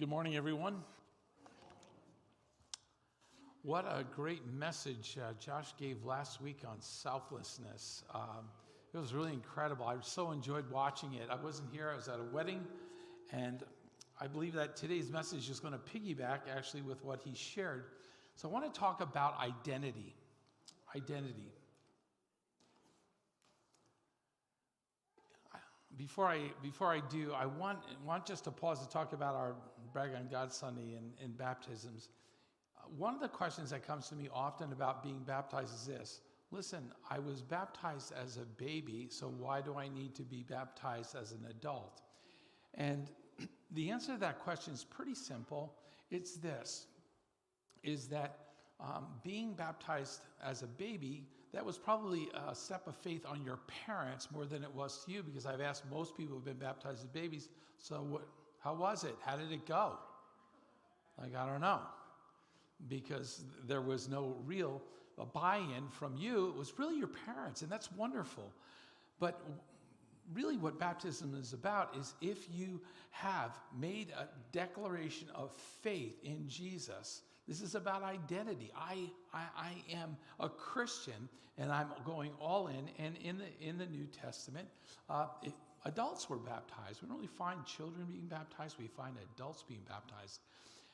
Good morning, everyone. What a great message Josh gave last week on selflessness. It was really incredible. I so enjoyed watching it. I wasn't here, I was at a wedding, and I believe that today's message is going to piggyback actually with what he shared. So I want to talk about identity. Identity. Before I do, I want just to pause to talk about our Brag on God Sunday and baptisms. One of the questions that comes to me often about being baptized is this: listen, I was baptized as a baby, so why do I need to be baptized as an adult? And the answer to that question is pretty simple. It's this, is that being baptized as a baby, that was probably a step of faith on your parents more than it was to you, because I've asked most people who've been baptized as babies, so how was it? How did it go? Like, I don't know, because there was no real buy-in from you. It was really your parents, and that's wonderful. But really what baptism is about is if you have made a declaration of faith in Jesus. This is about identity. I am a Christian, and I'm going all in. And in the New Testament, adults were baptized. We don't really find children being baptized. We find adults being baptized.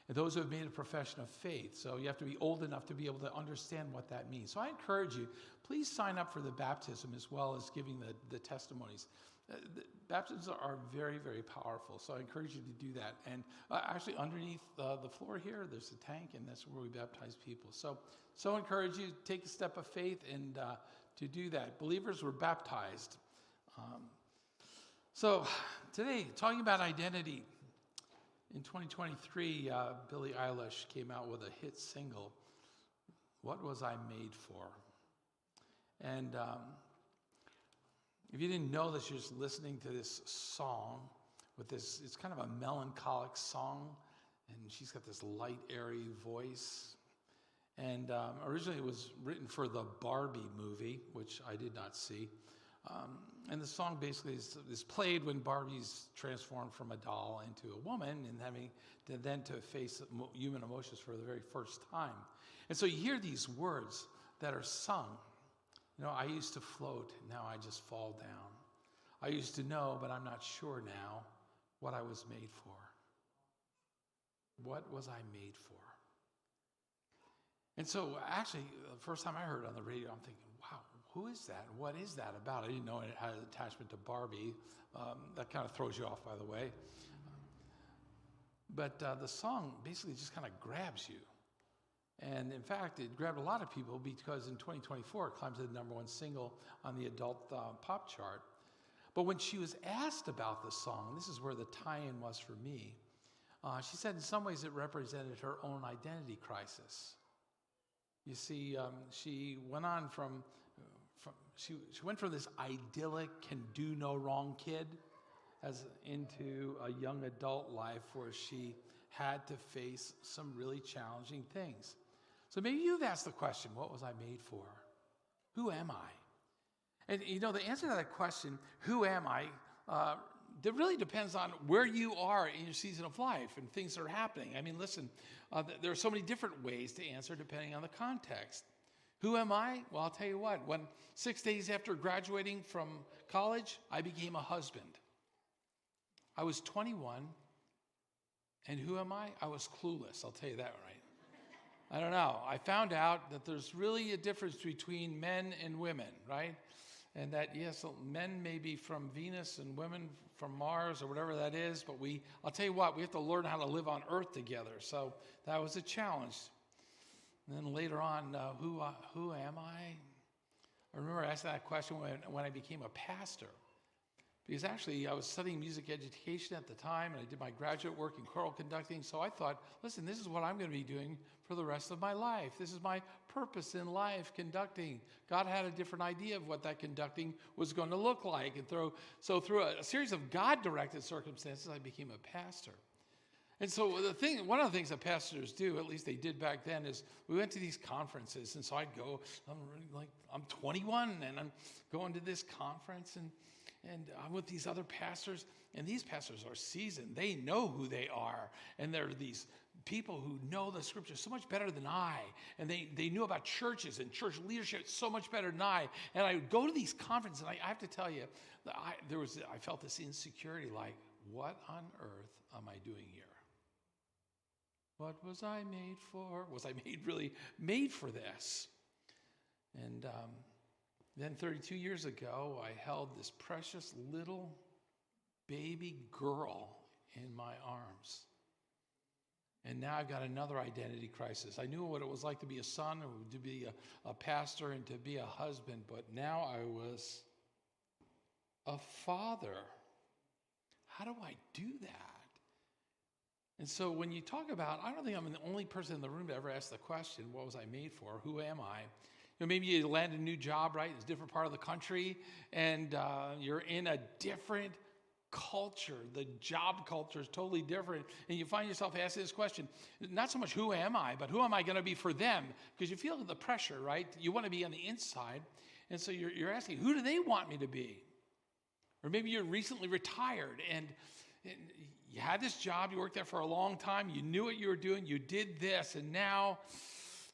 And those who have made a profession of faith. So you have to be old enough to be able to understand what that means. So I encourage you, please sign up for the baptism as well as giving the testimonies. The baptisms are very, very powerful, so I encourage you to do that. And actually underneath the floor here, there's a tank, and that's where we baptize people. So encourage you to take a step of faith and to do that. Believers were baptized. So today, talking about identity. In 2023, Billie Eilish came out with a hit single, "What Was I Made For?" And if you didn't know this, you're just listening to this song with this, it's kind of a melancholic song, and she's got this light, airy voice. And originally it was written for the Barbie movie, which I did not see. And the song basically is played when Barbie's transformed from a doll into a woman and having to face human emotions for the very first time. And so you hear these words that are sung. You know, I used to float, now I just fall down. I used to know, but I'm not sure now what I was made for. What was I made for? And so actually, the first time I heard it on the radio, I'm thinking, wow, who is that? What is that about? I didn't know it had an attachment to Barbie. That kind of throws you off, by the way. But the song basically just kind of grabs you. And in fact, it grabbed a lot of people because in 2024, it climbs to the #1 single on the adult pop chart. But when she was asked about the song, this is where the tie-in was for me, she said in some ways it represented her own identity crisis. You see, she went on she went from this idyllic, can do no wrong kid into a young adult life where she had to face some really challenging things. So maybe you've asked the question, what was I made for? Who am I? And you know, the answer to that question, who am I, that really depends on where you are in your season of life and things that are happening. I mean, listen, there are so many different ways to answer depending on the context. Who am I? Well, I'll tell you what, when 6 days after graduating from college, I became a husband. I was 21, and who am I? I was clueless, I'll tell you that right. I don't know. I found out that there's really a difference between men and women, right? And that, yes, men may be from Venus and women from Mars or whatever that is, but I'll tell you what, we have to learn how to live on Earth together. So that was a challenge. And then later on, who am I? I remember asking that question when I became a pastor. Because actually, I was studying music education at the time, and I did my graduate work in choral conducting. So I thought, listen, this is what I'm going to be doing for the rest of my life. This is my purpose in life, conducting. God had a different idea of what that conducting was going to look like. And through a series of God-directed circumstances, I became a pastor. And so one of the things that pastors do, at least they did back then, is we went to these conferences. And so I'd go, I'm 21, and I'm going to this conference, and I'm with these other pastors, and these pastors are seasoned. They know who they are. And they're these people who know the scriptures so much better than I. And they knew about churches and church leadership so much better than I. And I would go to these conferences, and I have to tell you, I felt this insecurity, like, what on earth am I doing here? What was I made for? Was I really made for this? And then 32 years ago, I held this precious little baby girl in my arms. And now I've got another identity crisis. I knew what it was like to be a son, or to be a pastor, and to be a husband, but now I was a father. How do I do that? And so when you talk about, I don't think I'm the only person in the room to ever ask the question, what was I made for? Who am I? Maybe you land a new job, right? It's a different part of the country, and you're in a different culture. The job culture is totally different, and you find yourself asking this question, not so much who am I, but who am I going to be for them? Because you feel the pressure, right? You want to be on the inside, and so you're asking, who do they want me to be? Or maybe you're recently retired, and you had this job, you worked there for a long time, you knew what you were doing, you did this, and now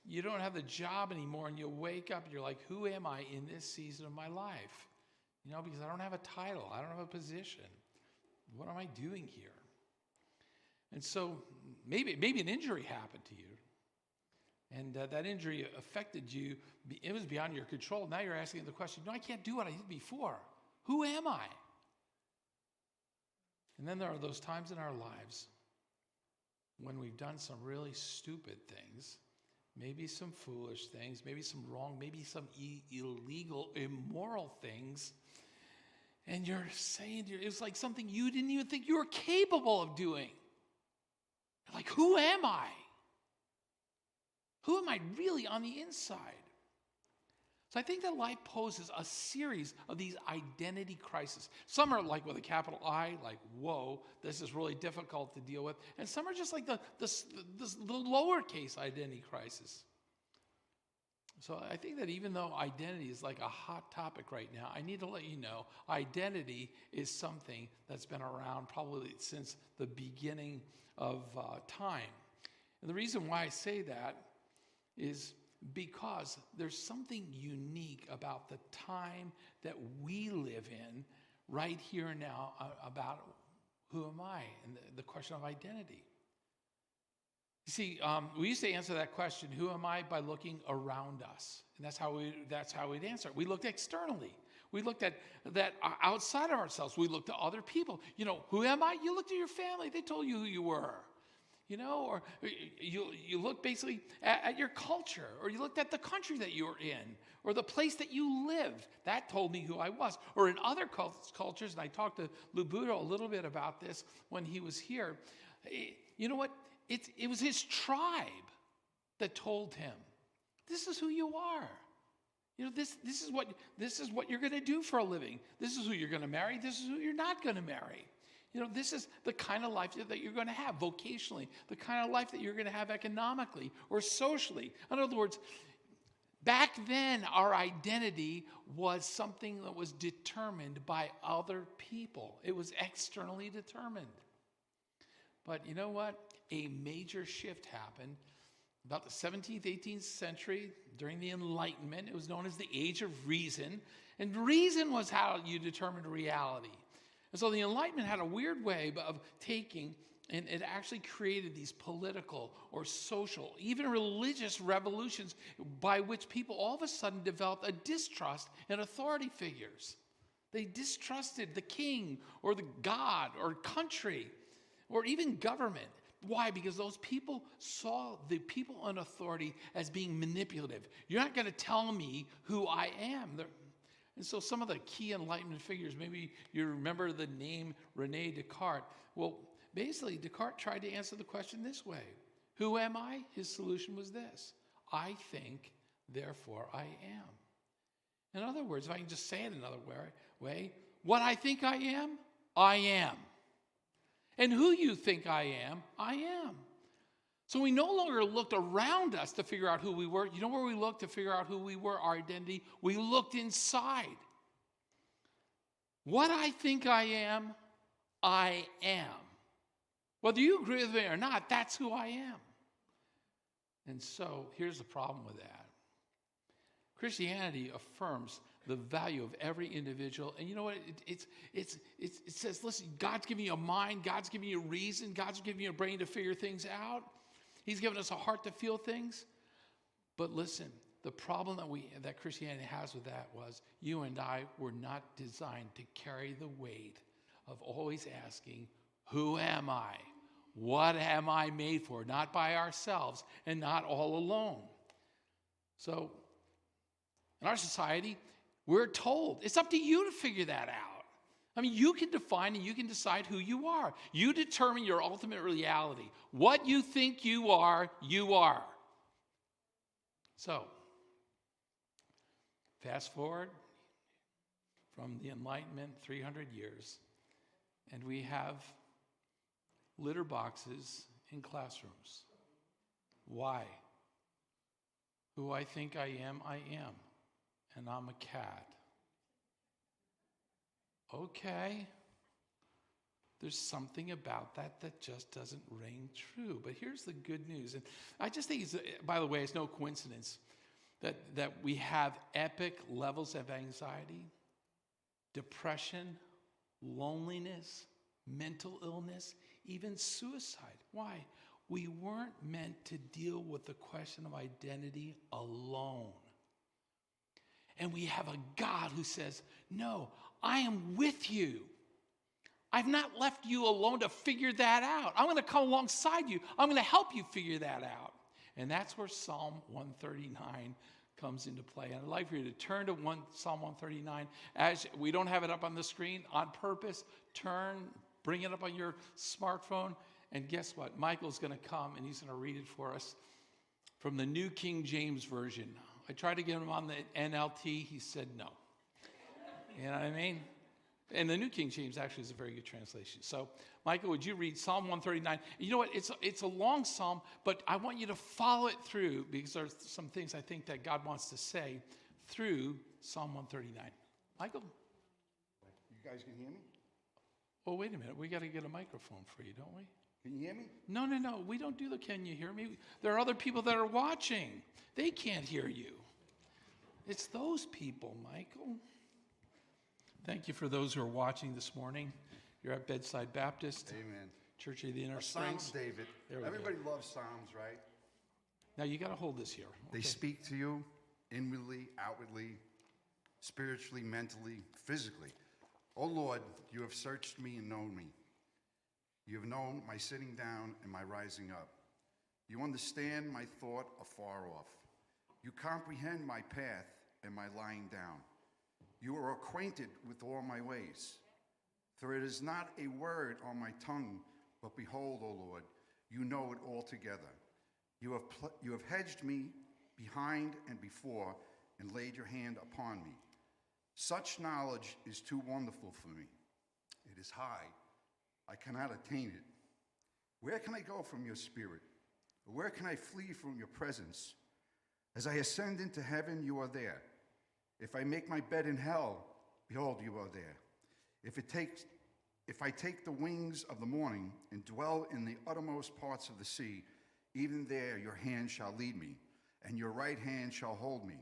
you don't have the job anymore, and you wake up and you're like, who am I in this season of my life? Because I don't have a title, I don't have a position. What am I doing here? And so maybe an injury happened to you, and that injury affected you. It was beyond your control. Now you're asking the question, no, I can't do what I did before. Who am I? And then there are those times in our lives when we've done some really stupid things, maybe some foolish things, maybe some wrong, maybe some illegal, immoral things. And you're saying, it's like something you didn't even think you were capable of doing. You're like, who am I? Who am I really on the inside? So I think that life poses a series of these identity crises. Some are like with a capital I, like, whoa, this is really difficult to deal with. And some are just like the lowercase identity crisis. So I think that even though identity is like a hot topic right now, I need to let you know identity is something that's been around probably since the beginning of time. And the reason why I say that is because there's something unique about the time that we live in right here and now about who am I and the question of identity. You see, we used to answer that question, who am I, by looking around us. And that's how we'd answer it. We looked externally. We looked at that outside of ourselves. We looked to other people. Who am I? You looked at your family. They told you who you were. Or you look basically at your culture, or you looked at the country that you were in, or the place that you lived. That told me who I was. Or in other cultures, and I talked to Lubuto a little bit about this when he was here, you know what? It was his tribe that told him, this is who you are. This is what you're going to do for a living. This is who you're going to marry. This is who you're not going to marry. This is the kind of life that you're going to have vocationally, the kind of life that you're going to have economically or socially. In other words, back then, our identity was something that was determined by other people. It was externally determined. But you know what? A major shift happened about the 17th, 18th century during the Enlightenment. It was known as the Age of Reason. And reason was how you determined reality. And so the Enlightenment had a weird way of taking, and it actually created these political or social, even religious revolutions by which people all of a sudden developed a distrust in authority figures. They distrusted the king or the god or country or even government. Why? Because those people saw the people in authority as being manipulative. You're not going to tell me who I am. And so some of the key Enlightenment figures, maybe you remember the name René Descartes. Well, basically, Descartes tried to answer the question this way. Who am I? His solution was this. I think, therefore I am. In other words, if I can just say it another way, what I think I am, I am. And who you think I am. So we no longer looked around us to figure out who we were. You know where we looked to figure out who we were, our identity? We looked inside. What I think I am, I am. Whether you agree with me or not, that's who I am. And so here's the problem with that. Christianity affirms the value of every individual. And you know what? It says, listen, God's giving you a mind. God's giving you a reason. God's giving you a brain to figure things out. He's given us a heart to feel things. But listen, the problem that Christianity has with that was you and I were not designed to carry the weight of always asking, who am I? What am I made for? Not by ourselves and not all alone. So in our society, we're told it's up to you to figure that out. I mean, you can define and you can decide who you are. You determine your ultimate reality. What you think you are, you are. So, fast forward from the Enlightenment 300 years, and we have litter boxes in classrooms. Why? Who I think I am, and I'm a cat. Okay. There's something about that just doesn't ring true. But here's the good news. And I just think, by the way, it's no coincidence that we have epic levels of anxiety, depression, loneliness, mental illness, even suicide. Why? We weren't meant to deal with the question of identity alone. And we have a God who says, no, I am with you. I've not left you alone to figure that out. I'm going to come alongside you. I'm going to help you figure that out. And that's where Psalm 139 comes into play. And I'd like for you to turn to Psalm 139. As we don't have it up on the screen on purpose, bring it up on your smartphone. And guess what? Michael's going to come and he's going to read it for us from the New King James Version. I tried to get him on the NLT. He said no. You know what I mean? And the New King James actually is a very good translation. So, Michael, would you read Psalm 139? You know what? It's a long psalm, but I want you to follow it through because there's some things I think that God wants to say through Psalm 139. Michael? You guys can hear me? Oh, wait a minute. We got to get a microphone for you, don't we? Can you hear me? No. We don't do the can you hear me? There are other people that are watching. They can't hear you. It's those people, Michael. Thank you for those who are watching this morning. You're at Bedside Baptist. Amen. Church of the Inner Psalms, Springs. David. Everybody loves Psalms, right? Now you got to hold this here. They speak to you inwardly, outwardly, spiritually, mentally, physically. Oh Lord, you have searched me and known me. You have known my sitting down and my rising up. You understand my thought afar off. You comprehend my path and my lying down. You are acquainted with all my ways. For it is not a word on my tongue, but behold, O Lord, you know it altogether. You have hedged me behind and before and laid your hand upon me. Such knowledge is too wonderful for me. It is high. I cannot attain it. Where can I go from your spirit? Where can I flee from your presence? As I ascend into heaven, you are there. If I make my bed in hell, behold, you are there. If I take the wings of the morning and dwell in the uttermost parts of the sea, even there your hand shall lead me, and your right hand shall hold me.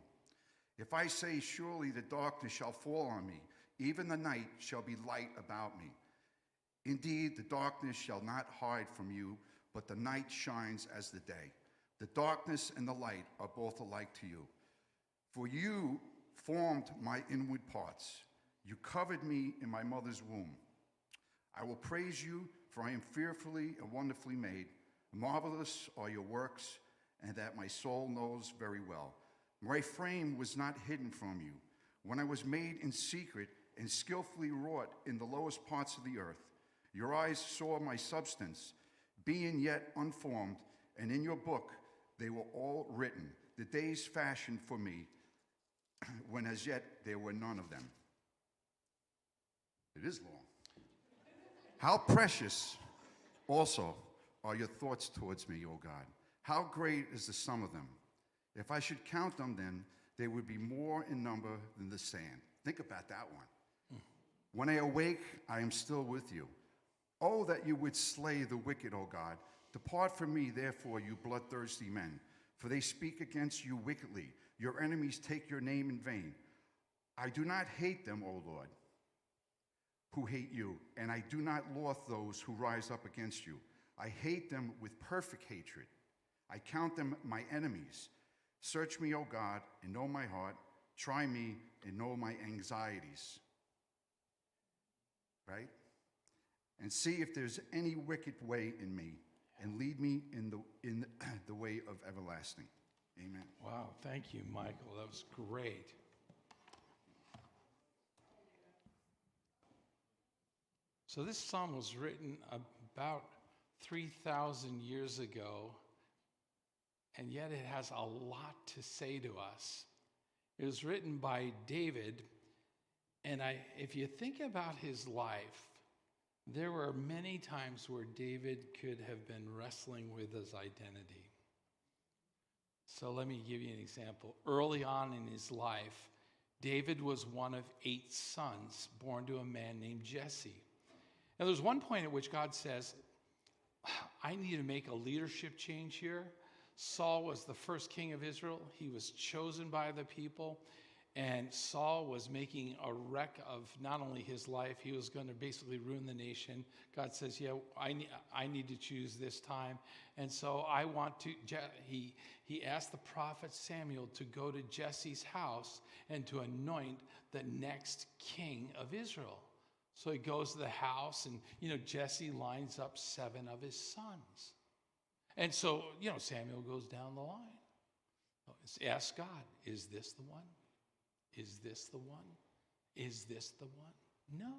If I say, surely the darkness shall fall on me, even the night shall be light about me. Indeed, the darkness shall not hide from you, but the night shines as the day. The darkness and the light are both alike to you. For you formed my inward parts. You covered me in my mother's womb. I will praise you, for I am fearfully and wonderfully made. Marvelous are your works, and that my soul knows very well. My frame was not hidden from you, when I was made in secret and skillfully wrought in the lowest parts of the earth. Your eyes saw my substance, being yet unformed, and in your book they were all written, the days fashioned for me, when as yet there were none of them. It is long. How precious also are your thoughts towards me, O God. How great is the sum of them. If I should count them, then they would be more in number than the sand. Think about that one. When I awake, I am still with you. Oh, that you would slay the wicked, O God. Depart from me, therefore, you bloodthirsty men, for they speak against you wickedly. Your enemies take your name in vain. I do not hate them, O Lord, who hate you, and I do not loathe those who rise up against you. I hate them with perfect hatred. I count them my enemies. Search me, O God, and know my heart. Try me and know my anxieties. Right? And see if there's any wicked way in me, and lead me in the way of everlasting. Amen. Wow, thank you, Michael. That was great. So this psalm was written about 3,000 years ago, and yet it has a lot to say to us. It was written by David, and if you think about his life, there were many times where David could have been wrestling with his identity. So let me give you an example. Early on in his life, David was one of 8 sons born to a man named Jesse. Now there's one point at which God says, I need to make a leadership change here. Saul was the first king of Israel. He was chosen by the people. And Saul was making a wreck of not only his life, he was going to basically ruin the nation. God says, yeah, I need to choose this time. And so he asked the prophet Samuel to go to Jesse's house and to anoint the next king of Israel. So he goes to the house, and, Jesse lines up 7 of his sons. And so, Samuel goes down the line. Ask God, is this the one? Is this the one? Is this the one? No.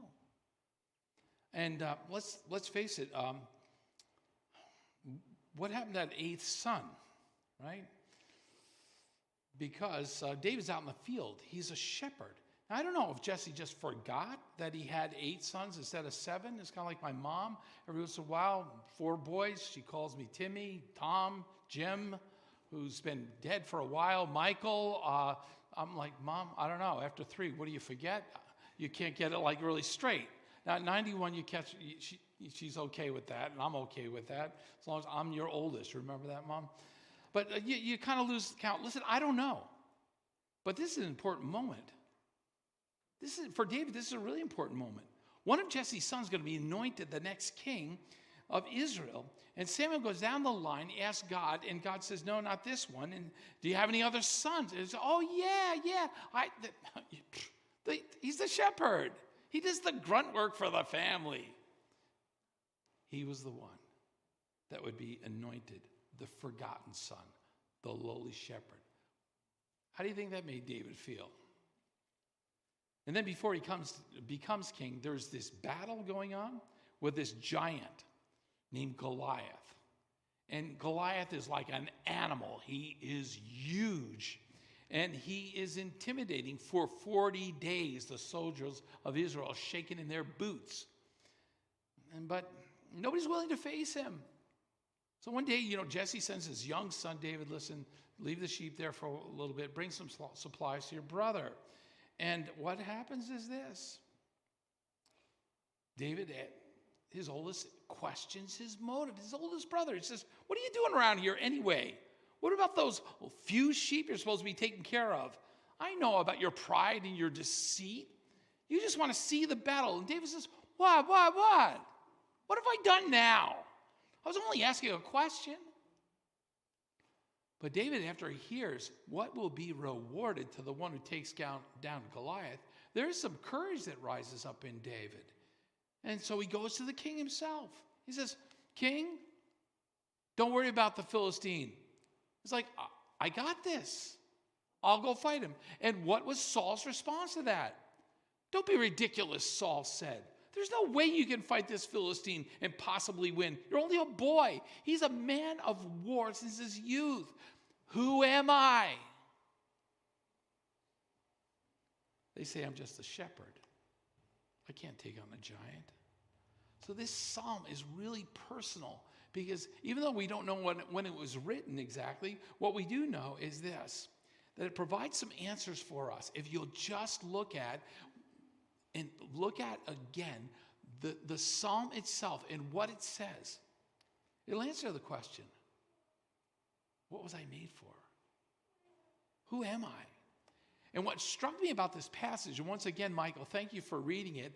And let's face it. What happened to that 8th son, right? Because David's out in the field. He's a shepherd. Now, I don't know if Jesse just forgot that he had 8 sons instead of 7. It's kind of like my mom. Every once in a while, 4 boys. She calls me Timmy, Tom, Jim, who's been dead for a while, Michael. I'm like, Mom, I don't know. After 3, what do you forget? You can't get it like really straight. Now at 91, you catch. She's okay with that, and I'm okay with that as long as I'm your oldest. Remember that, Mom? But you kind of lose count. Listen, I don't know, but this is an important moment. For David. This is a really important moment. One of Jesse's sons is going to be anointed the next king of Israel. And Samuel goes down the line, asks God, and God says, no, not this one. And do you have any other sons? And he says, oh, yeah. He's the shepherd. He does the grunt work for the family. He was the one that would be anointed, the forgotten son, the lowly shepherd. How do you think that made David feel? And then before he becomes king, there's this battle going on with this giant named Goliath. And Goliath is like an animal. He is huge. And he is intimidating for 40 days, the soldiers of Israel, shaking in their boots. But nobody's willing to face him. So one day, Jesse sends his young son, David, listen, leave the sheep there for a little bit, bring some supplies to your brother. And what happens is this. David, his oldest, questions his motive. His oldest brother, he says, what are you doing around here anyway? What about those few sheep you're supposed to be taking care of? I know about your pride and your deceit. You just want to see the battle. And David says, what? What have I done now? I was only asking a question. But David, after he hears what will be rewarded to the one who takes down Goliath, there is some courage that rises up in David. And so he goes to the king himself. He says, King, don't worry about the Philistine. He's like, I got this. I'll go fight him. And what was Saul's response to that? Don't be ridiculous, Saul said. There's no way you can fight this Philistine and possibly win. You're only a boy. He's a man of war since his youth. Who am I? They say I'm just a shepherd. I can't take on a giant. So this psalm is really personal because even though we don't know when it was written exactly, what we do know is this, that it provides some answers for us. If you'll just look at and look at again the psalm itself and what it says, it'll answer the question, what was I made for? Who am I? And what struck me about this passage, and once again, Michael, thank you for reading it.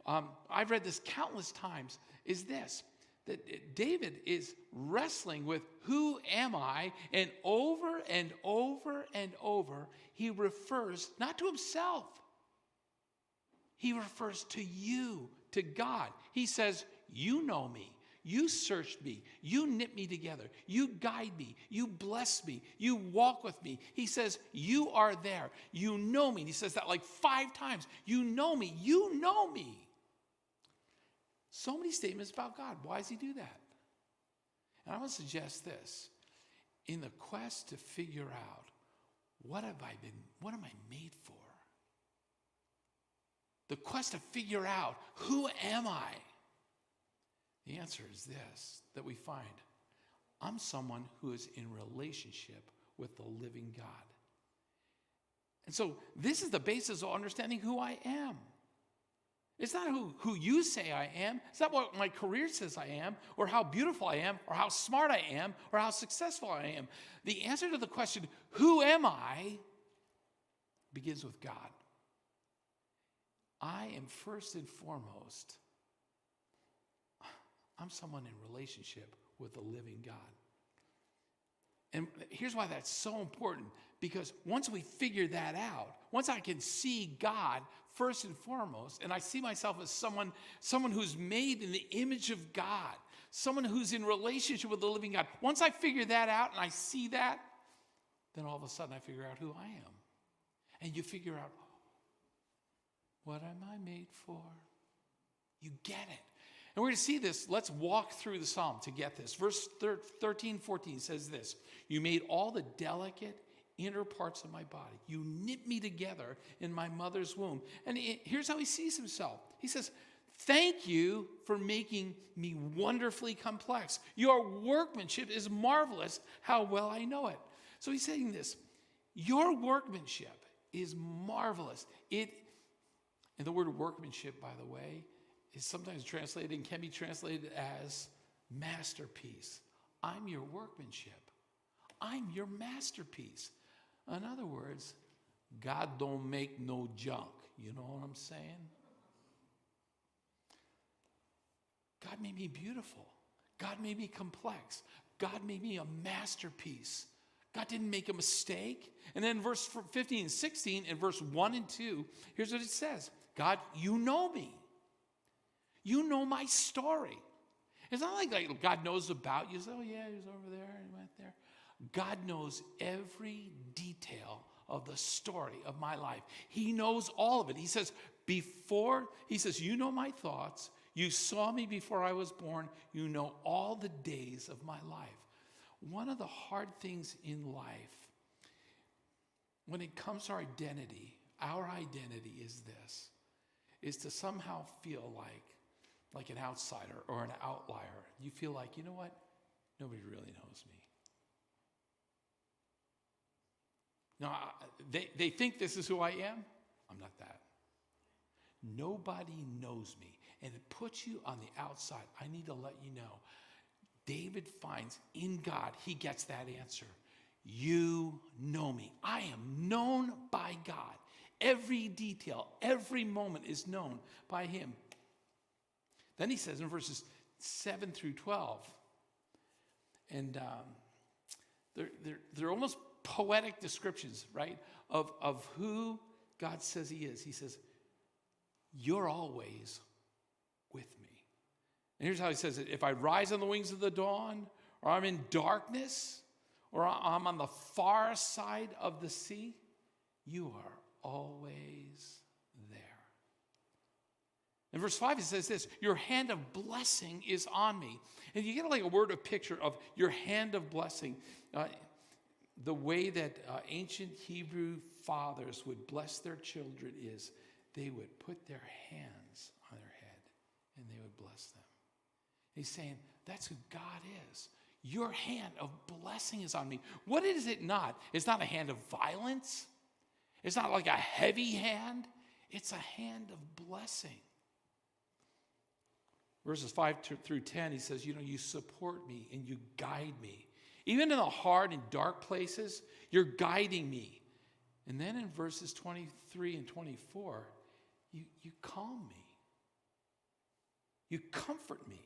I've read this countless times, is this, that David is wrestling with who am I? And over and over and over, he refers not to himself. He refers to you, to God. He says, you know me. You searched me. You knit me together. You guide me. You bless me. You walk with me. He says, you are there. You know me. And he says that like 5 times. You know me. You know me. So many statements about God. Why does he do that? And I want to suggest this. In the quest to figure out, what am I made for? The quest to figure out, who am I? The answer is this, that we find. I'm someone who is in relationship with the living God. And so this is the basis of understanding who I am. It's not who you say I am. It's not what my career says I am, or how beautiful I am, or how smart I am, or how successful I am. The answer to the question, who am I, begins with God. I am first and foremost, I'm someone in relationship with the living God. And here's why that's so important, because once we figure that out, once I can see God first and foremost, and I see myself as someone who's made in the image of God, someone who's in relationship with the living God, once I figure that out and I see that, then all of a sudden I figure out who I am. And you figure out, what am I made for? You get it. And we're going to see this. Let's walk through the psalm to get this. Verse 13, 14 says this. You made all the delicate inner parts of my body. You knit me together in my mother's womb. And here's how he sees himself. He says, thank you for making me wonderfully complex. Your workmanship is marvelous, how well I know it. So he's saying this. Your workmanship is marvelous. And the word workmanship, by the way, is sometimes translated and can be translated as masterpiece. I'm your workmanship. I'm your masterpiece. In other words, God don't make no junk. You know what I'm saying? God made me beautiful. God made me complex. God made me a masterpiece. God didn't make a mistake. And then verse 15 and 16 and verse 1 and 2, here's what it says. God, you know me. You know my story. It's not like God knows about you. Say, oh yeah, he was over there, he went there. God knows every detail of the story of my life. He knows all of it. He says, you know my thoughts. You saw me before I was born. You know all the days of my life. One of the hard things in life, when it comes to our identity is this, is to somehow feel like an outsider or an outlier. You feel like, you know what? Nobody really knows me. Now, they think this is who I am. I'm not that. Nobody knows me. And it puts you on the outside. I need to let you know. David finds in God, he gets that answer. You know me. I am known by God. Every detail, every moment is known by him. Then he says in verses 7 through 12, and they're almost poetic descriptions, right, of who God says he is. He says, you're always with me. And here's how he says it. If I rise on the wings of the dawn, or I'm in darkness, or I'm on the far side of the sea, you are always there. In verse 5, it says this, your hand of blessing is on me. And you get like a word of picture of your hand of blessing. The way that ancient Hebrew fathers would bless their children is they would put their hands on their head and they would bless them. He's saying, that's who God is. Your hand of blessing is on me. What is it not? It's not a hand of violence. It's not like a heavy hand. It's a hand of blessing. Verses 5 through 10, he says, you support me and you guide me. Even in the hard and dark places, you're guiding me. And then in verses 23 and 24, you calm me. You comfort me.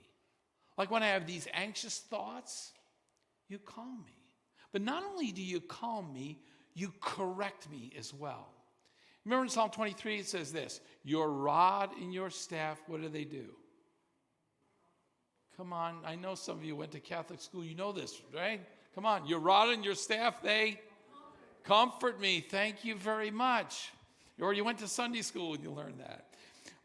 Like when I have these anxious thoughts, you calm me. But not only do you calm me, you correct me as well. Remember in Psalm 23, it says this, your rod and your staff, what do? Come on, I know some of you went to Catholic school. You know this, right? Come on, your rod and your staff, they comfort me. Thank you very much. Or you went to Sunday school and you learned that.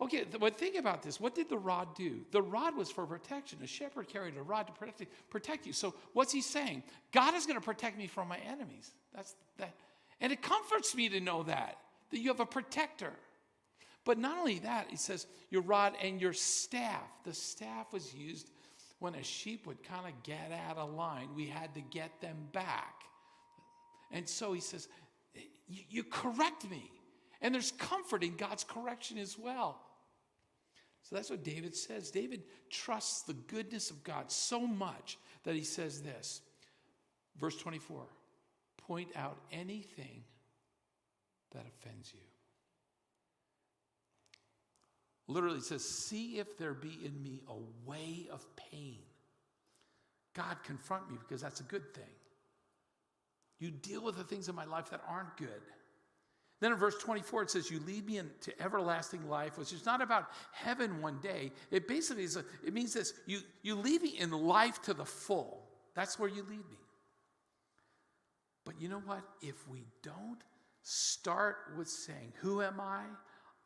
Okay, but think about this. What did the rod do? The rod was for protection. A shepherd carried a rod to protect you. So what's he saying? God is going to protect me from my enemies. That's that. And it comforts me to know that you have a protector. But not only that, he says, your rod and your staff. The staff was used when a sheep would kind of get out of line. We had to get them back. And so he says, you correct me. And there's comfort in God's correction as well. So that's what David says. David trusts the goodness of God so much that he says this. Verse 24, point out anything that offends you. Literally it says, see if there be in me a way of pain. God, confront me because that's a good thing. You deal with the things in my life that aren't good. Then in verse 24, it says, you lead me into everlasting life, which is not about heaven one day. It basically it means this, you lead me in life to the full. That's where you lead me. But you know what? If we don't start with saying, who am I?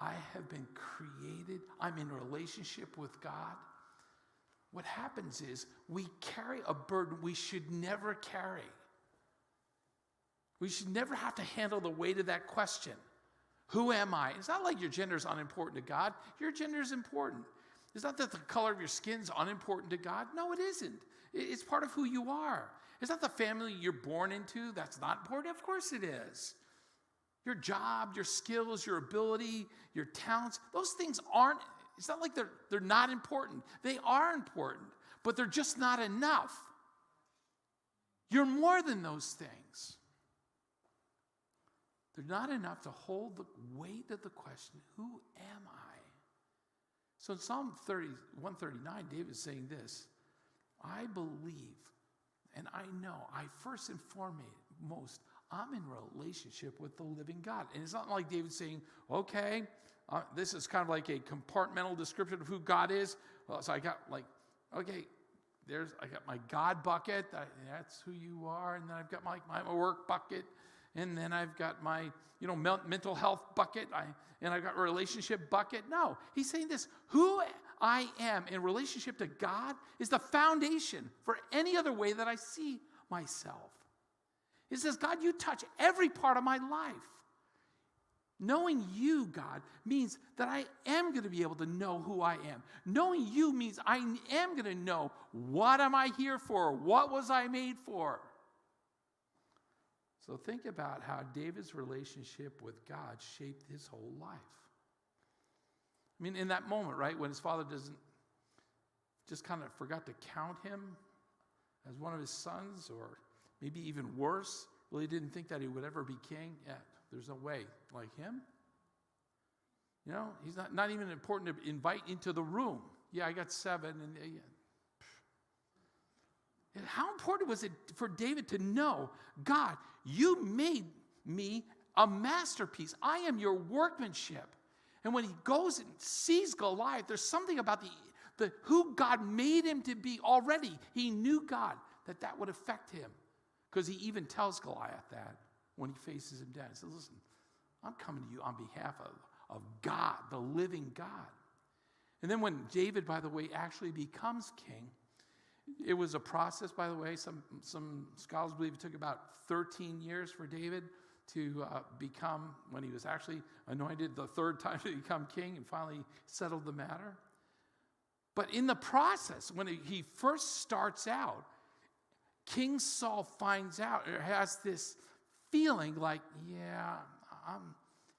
I have been created. I'm in a relationship with God. What happens is we carry a burden we should never carry. We should never have to handle the weight of that question. Who am I? It's not like your gender is unimportant to God. Your gender is important. It's not that the color of your skin is unimportant to God. No, it isn't. It's part of who you are. It's not the family you're born into that's not important. Of course it is. Your job, your skills, your ability, your talents, those things aren't, it's not like they're not important. They are important, but they're just not enough. You're more than those things. They're not enough to hold the weight of the question, who am I? So in Psalm 139, David is saying this, I believe and I know, I first and foremost, I'm in relationship with the living God. And it's not like David saying, okay, this is kind of like a compartmental description of who God is. Well, so I got okay, I got my God bucket, that's who you are, and then I've got my work bucket, and then I've got my mental health bucket, and I've got a relationship bucket. No, he's saying this, who I am in relationship to God is the foundation for any other way that I see myself. He says, God, you touch every part of my life. Knowing you, God, means that I am going to be able to know who I am. Knowing you means I am going to know what am I here for? What was I made for? So think about how David's relationship with God shaped his whole life. I mean, in that moment, right, when his father just kind of forgot to count him as one of his sons, or maybe even worse, really didn't think that he would ever be king. Yeah, there's no way. Like him? He's not even important to invite into the room. Yeah, I got 7. And how important was it for David to know, God, you made me a masterpiece. I am your workmanship. And when he goes and sees Goliath, there's something about the who God made him to be already. He knew God, that would affect him. Because he even tells Goliath that when he faces him down. He says, listen, I'm coming to you on behalf of God, the living God. And then when David, by the way, actually becomes king, it was a process, by the way. Some scholars believe it took about 13 years for David to become, when he was actually anointed the third time to become king and finally settled the matter. But in the process, when he first starts out, King Saul finds out, or has this feeling like, yeah,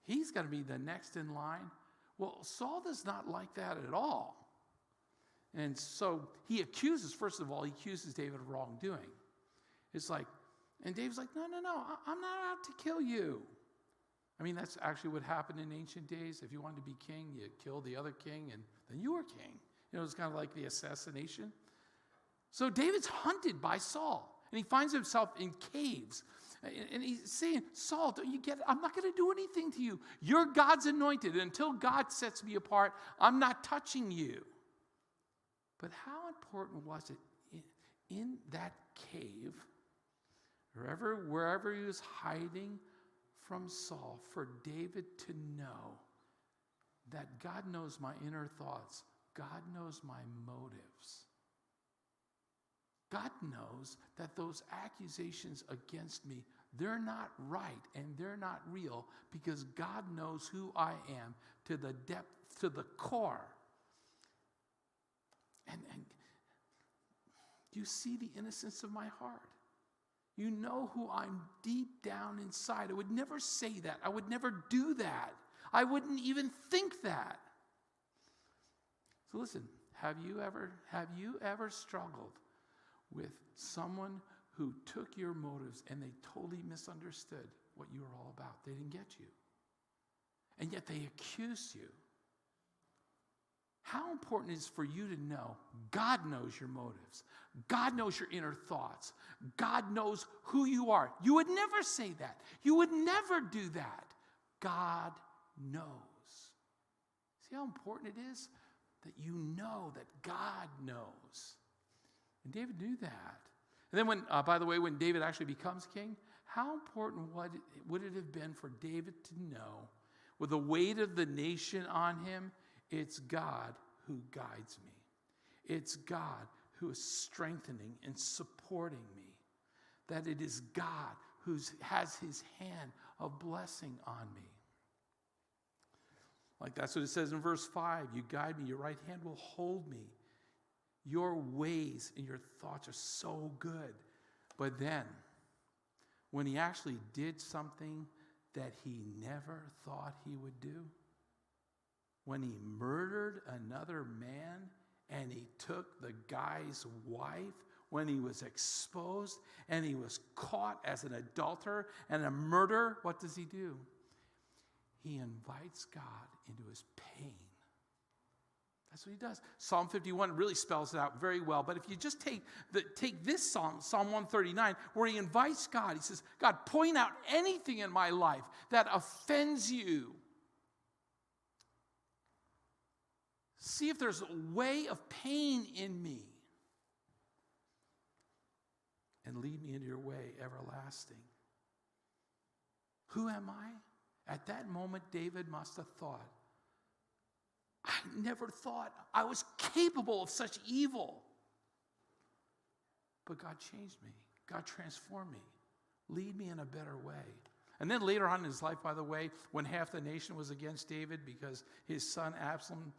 He's going to be the next in line. Well, Saul does not like that at all. And so he accuses, first of all, he accuses David of wrongdoing. It's like, and David's like, no, I'm not out to kill you. I mean, that's actually what happened in ancient days. If you wanted to be king, you killed the other king, and then you were king. You know, it's kind of like the assassination. So David's hunted by Saul, and he finds himself in caves. And he's saying, Saul, don't you get it? I'm not going to do anything to you. You're God's anointed. Until God sets me apart, I'm not touching you. But how important was it in that cave, wherever he was hiding from Saul, for David to know that God knows my inner thoughts, God knows my motives. God knows that those accusations against me, they're not right and they're not real, because God knows who I am to the depth, to the core. And do you see the innocence of my heart? You know who I'm deep down inside. I would never say that. I would never do that. I wouldn't even think that. So listen, have you ever struggled with someone who took your motives and they totally misunderstood what you were all about? They didn't get you. And yet they accused you. How important is for you to know God knows your motives. God knows your inner thoughts. God knows who you are. You would never say that. You would never do that. God knows. See how important it is that you know that God knows. And David knew that. And then when, by the way, when David actually becomes king, how important would it have been for David to know, with the weight of the nation on him, it's God who guides me. It's God who is strengthening and supporting me. That it is God who has his hand of blessing on me. Like that's what it says in verse 5. You guide me, your right hand will hold me. Your ways and your thoughts are so good. But then, when he actually did something that he never thought he would do, when he murdered another man and he took the guy's wife, when he was exposed and he was caught as an adulterer and a murderer, what does he do? He invites God into his pain. That's what he does. Psalm 51 really spells it out very well. But if you just take this psalm, Psalm 139, where he invites God, he says, God, point out anything in my life that offends you. See if there's a way of pain in me. And lead me into your way everlasting. Who am I? At that moment, David must have thought, I never thought I was capable of such evil. But God changed me. God transformed me. Lead me in a better way. And then later on in his life, by the way, when half the nation was against David because his son Absalom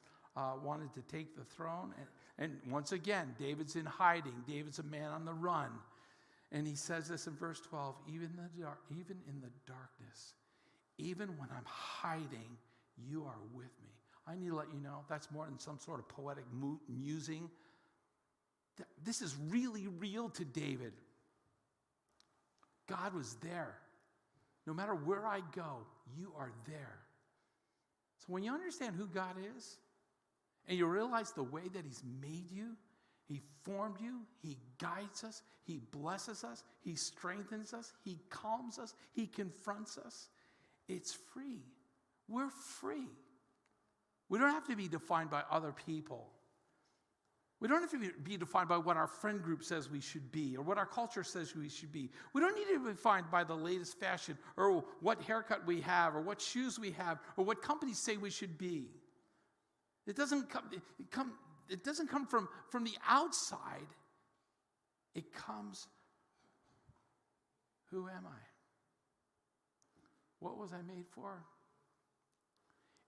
wanted to take the throne. And once again, David's in hiding. David's a man on the run. And he says this in verse 12, even in the darkness, even when I'm hiding, you are with me. I need to let you know that's more than some sort of poetic musing. This is really real to David. God was there. No matter where I go, you are there. So when you understand who God is, and you realize the way that he's made you, he formed you, he guides us, he blesses us, he strengthens us, he calms us, he confronts us, it's free. We're free. We don't have to be defined by other people. We don't have to be defined by what our friend group says we should be or what our culture says we should be. We don't need to be defined by the latest fashion or what haircut we have or what shoes we have or what companies say we should be. It doesn't come from the outside. It comes, who am I? What was I made for?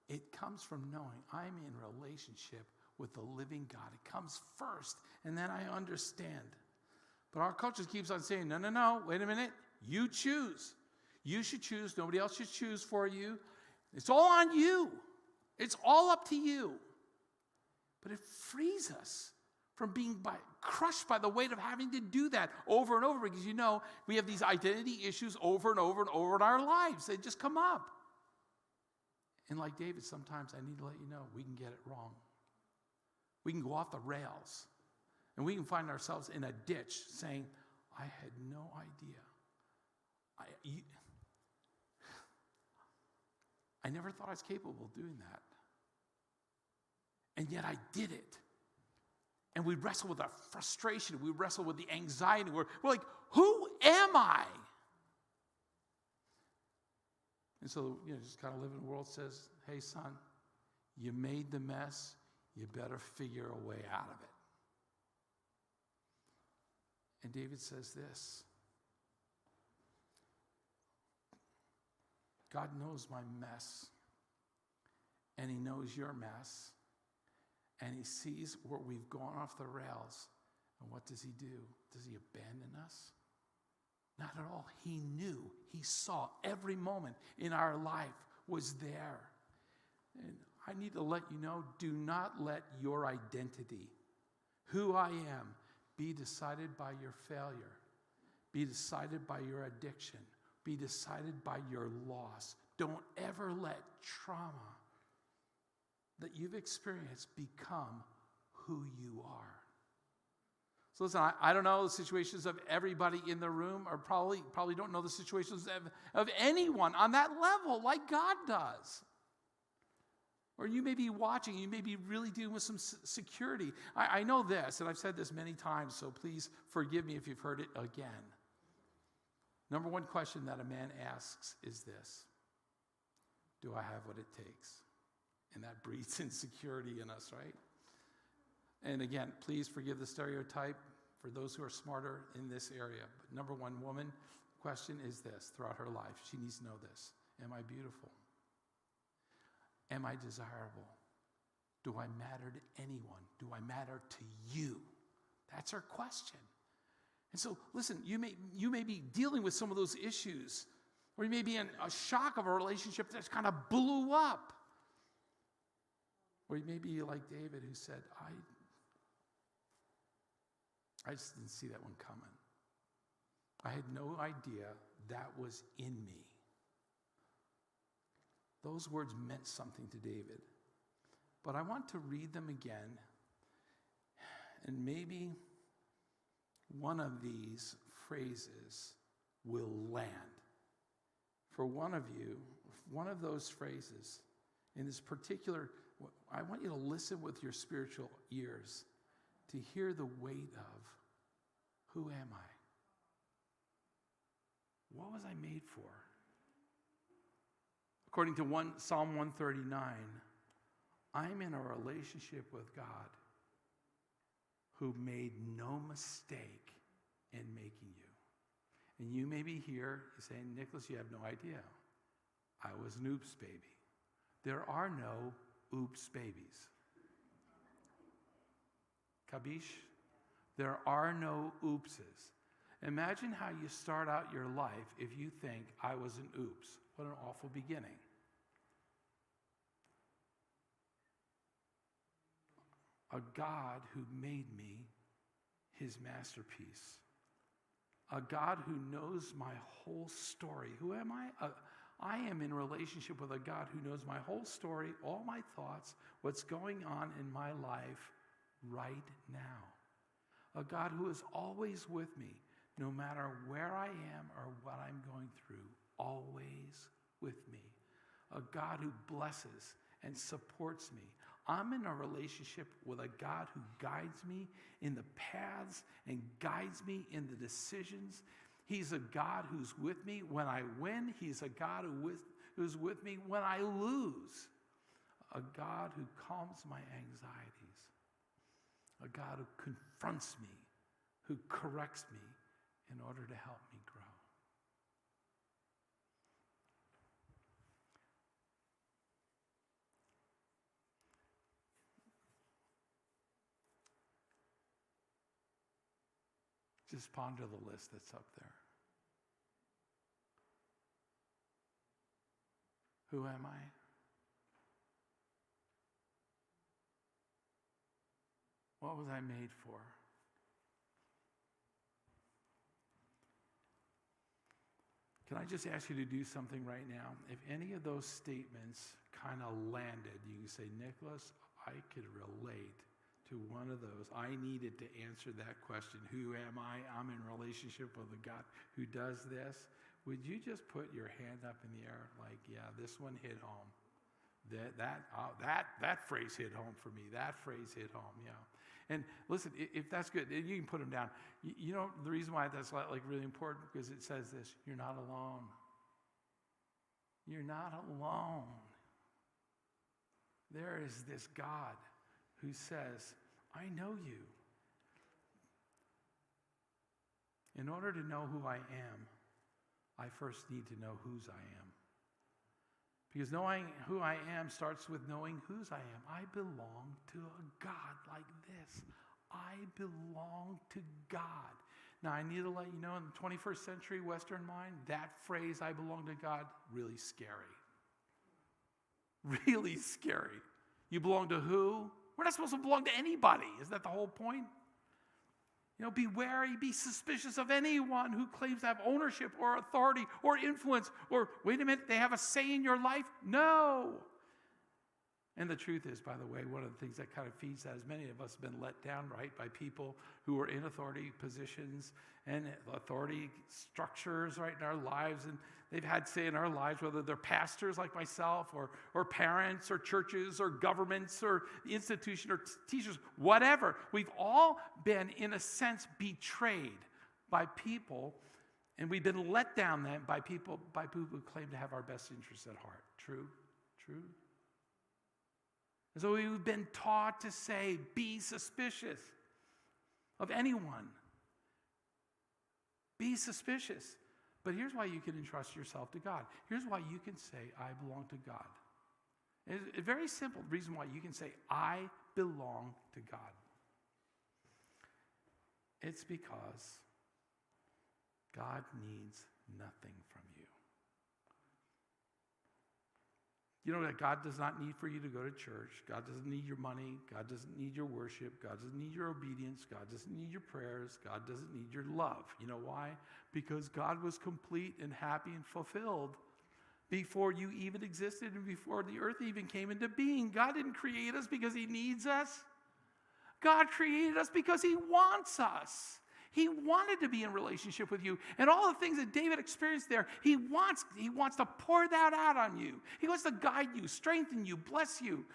It comes from knowing I'm in relationship with the living God. It comes first, and then I understand. But our culture keeps on saying, no, wait a minute. You choose. You should choose. Nobody else should choose for you. It's all on you. It's all up to you. But it frees us from being crushed by the weight of having to do that over and over, because we have these identity issues over and over and over in our lives. They just come up. And like David, sometimes I need to let you know, we can get it wrong. We can go off the rails. And we can find ourselves in a ditch saying, I had no idea. I never thought I was capable of doing that. And yet I did it. And we wrestle with our frustration. We wrestle with the anxiety. We're like, who am I? And so, just kind of live in a world that says, hey, son, you made the mess. You better figure a way out of it. And David says this. God knows my mess. And he knows your mess. And he sees where we've gone off the rails. And what does he do? Does he abandon us? Not at all. He knew. He saw every moment in our life was there. And I need to let you know, do not let your identity, who I am, be decided by your failure. Be decided by your addiction. Be decided by your loss. Don't ever let trauma that you've experienced become who you are. So listen, I don't know the situations of everybody in the room, or probably don't know the situations of anyone on that level like God does. Or you may be watching, you may be really dealing with some security. I know this, and I've said this many times, so please forgive me if you've heard it again. Number one question that a man asks is this: do I have what it takes? And that breeds insecurity in us, right? And again, please forgive the stereotype for those who are smarter in this area. But number one, woman, question is this throughout her life. She needs to know this. Am I beautiful? Am I desirable? Do I matter to anyone? Do I matter to you? That's her question. And so, listen, you may be dealing with some of those issues, or you may be in a shock of a relationship that's kind of blew up. Or you may be like David, who said, I just didn't see that one coming. I had no idea that was in me. Those words meant something to David. But I want to read them again, and maybe one of these phrases will land. For one of you, one of those phrases in this particular, I want you to listen with your spiritual ears to hear the weight of, who am I? What was I made for? According to Psalm 139, I'm in a relationship with God who made no mistake in making you. And you may be here saying, Nicholas, you have no idea. I was an oops baby. There are no oops babies. Kabish? There are no oopses. Imagine how you start out your life if you think, I was an oops. What an awful beginning. A God who made me his masterpiece. A God who knows my whole story. Who am I? I am in relationship with a God who knows my whole story, all my thoughts, what's going on in my life right now. A God who is always with me, no matter where I am or what I'm going through, always with me. A God who blesses and supports me. I'm in a relationship with a God who guides me in the paths and guides me in the decisions. He's a God who's with me when I win. He's a God who's with me when I lose. A God who calms my anxieties. A God who confronts me, who corrects me in order to help me grow. Just ponder the list that's up there. Who am I? What was I made for? Can I just ask you to do something right now? If any of those statements kind of landed, you can say, Nicholas, I could relate to one of those. I needed to answer that question. Who am I? I'm in relationship with a God who does this. Would you just put your hand up in the air like, yeah, this one hit home. That phrase hit home for me. That phrase hit home, yeah. And listen, if that's good, you can put them down. You know the reason why that's like really important? Because it says this, you're not alone. You're not alone. There is this God who says, I know you. In order to know who I am, I first need to know whose I am. Because knowing who I am starts with knowing whose I am. I belong to a God like this. I belong to God. Now, I need to let you know, in the 21st century Western mind, that phrase, I belong to God, really scary. Really scary. You belong to who? We're not supposed to belong to anybody. Is that the whole point? You know, be wary, be suspicious of anyone who claims to have ownership or authority or influence or, wait a minute, they have a say in your life? No. And the truth is, by the way, one of the things that kind of feeds that is many of us have been let down, right, by people who are in authority positions and authority structures, right, in our lives. And they've had say in our lives, whether they're pastors like myself or parents or churches or governments or institution or teachers, whatever. We've all been, in a sense, betrayed by people, and we've been let down then by people who claim to have our best interests at heart. True? True? And so we've been taught to say, be suspicious of anyone. Be suspicious. But here's why you can entrust yourself to God. Here's why you can say, I belong to God. It's a very simple reason why you can say, I belong to God. It's because God needs nothing from you. You know that God does not need for you to go to church. God doesn't need your money. God doesn't need your worship. God doesn't need your obedience. God doesn't need your prayers. God doesn't need your love. You know why? Because God was complete and happy and fulfilled before you even existed and before the earth even came into being. God didn't create us because he needs us. God created us because he wants us. He wanted to be in relationship with you. And all the things that David experienced there, he wants to pour that out on you. He wants to guide you, strengthen you, bless you.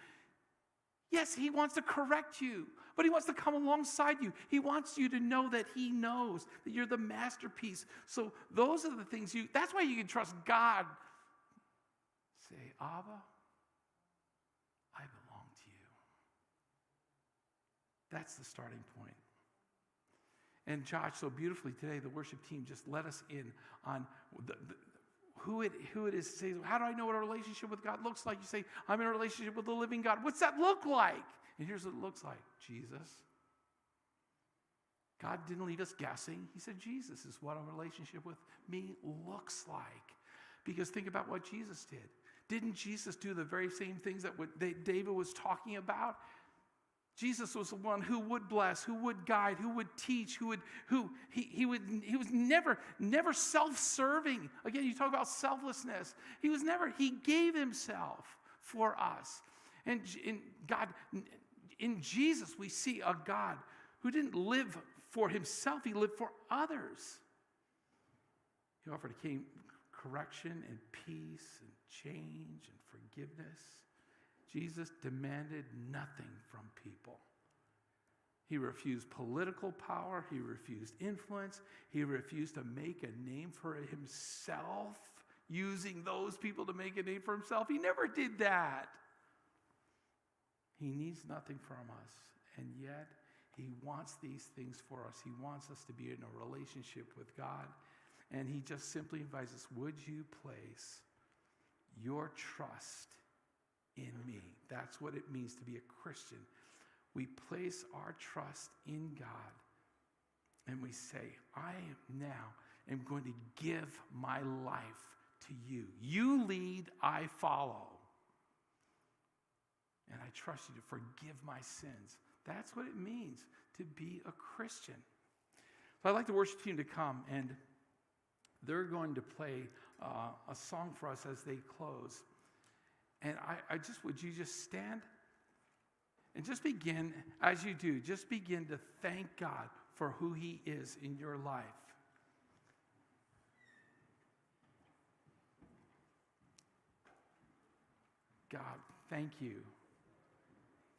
Yes, he wants to correct you, but he wants to come alongside you. He wants you to know that he knows that you're the masterpiece. So those are the things that's why you can trust God. Say, Abba, I belong to you. That's the starting point. And Josh, so beautifully today, the worship team just let us in on who it is. Say, how do I know what a relationship with God looks like? You say, I'm in a relationship with the living God. What's that look like? And here's what it looks like. Jesus. God didn't leave us guessing. He said, Jesus is what a relationship with me looks like. Because think about what Jesus did. Didn't Jesus do the very same things that David was talking about? Jesus was the one who would bless, who would guide, who would teach, he was never self-serving. Again, you talk about selflessness. He gave himself for us. And in Jesus, we see a God who didn't live for himself, he lived for others. He offered correction and peace and change and forgiveness. Jesus demanded nothing from people. He refused political power. He refused influence. He refused to make a name for himself, using those people to make a name for himself. He never did that. He needs nothing from us, and yet he wants these things for us. He wants us to be in a relationship with God, and he just simply invites us, would you place your trust in me? That's what it means to be a Christian. We place our trust in God and we say, I am going to give my life to you. You lead, I follow. And I trust you to forgive my sins. That's what it means to be a Christian. So I'd like the worship team to come, and they're going to play a song for us as they close. And would you just stand? And just begin, as you do, just begin to thank God for who he is in your life. God, thank you.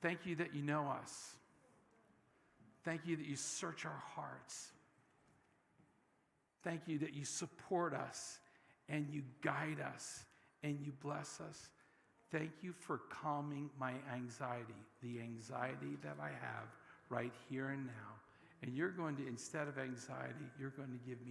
Thank you that you know us. Thank you that you search our hearts. Thank you that you support us and you guide us and you bless us. Thank you for calming my anxiety, the anxiety that I have right here and now. And you're going to, instead of anxiety, you're going to give me